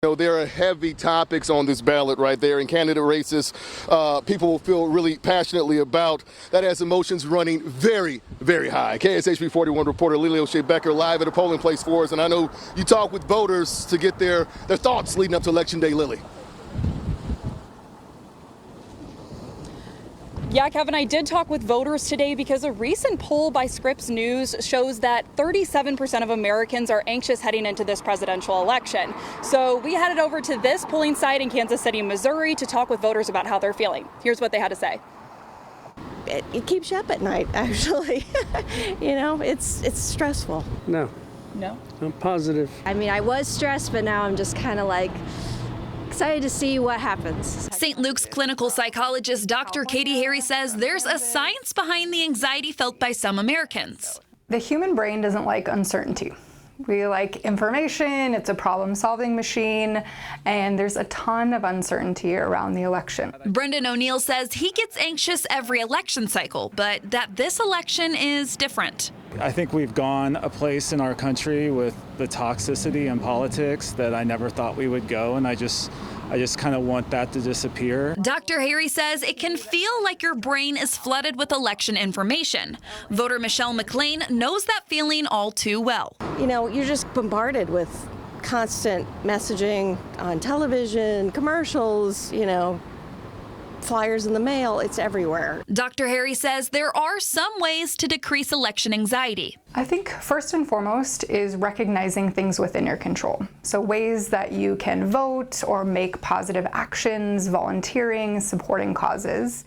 You know, there are heavy topics on this ballot right there in candidate races. People feel really passionately about that has emotions running very, very high. KSHB 41 reporter Lily O'Shea Becker live at a polling place for us. And I know you talk with voters to get their thoughts leading up to Election Day, Lily. Yeah, Kevin, I did talk with voters today because a recent poll by Scripps News shows that 37% of Americans are anxious heading into this presidential election. So we headed over to this polling site in Kansas City, Missouri to talk with voters about how they're feeling. Here's what they had to say. It keeps you up at night, actually. You know, it's stressful. No. No? I'm positive. I mean, I was stressed, but now I'm just kind of like excited to see what happens. St. Luke's clinical psychologist Dr. Katie Harry says there's a science behind the anxiety felt by some Americans. The human brain doesn't like uncertainty. We like information, it's a problem-solving machine, and there's a ton of uncertainty around the election. Brendan O'Neill says he gets anxious every election cycle, but that this election is different. I think we've gone a place in our country with the toxicity in politics that I never thought we would go, and I just kind of want that to disappear. Dr. Harry says it can feel like your brain is flooded with election information. Voter Michelle McLean knows that feeling all too well. You know, you're just bombarded with constant messaging on television, commercials, you know, flyers in the mail, it's everywhere. Dr. Harry says there are some ways to decrease election anxiety. I think first and foremost is recognizing things within your control. So ways that you can vote or make positive actions, volunteering, supporting causes.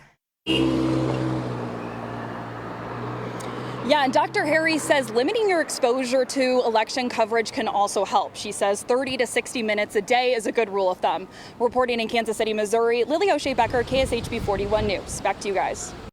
Yeah, and Dr. Harry says limiting your exposure to election coverage can also help. She says 30 to 60 minutes a day is a good rule of thumb. Reporting in Kansas City, Missouri, Lily O'Shea Becker, KSHB 41 News. Back to you guys.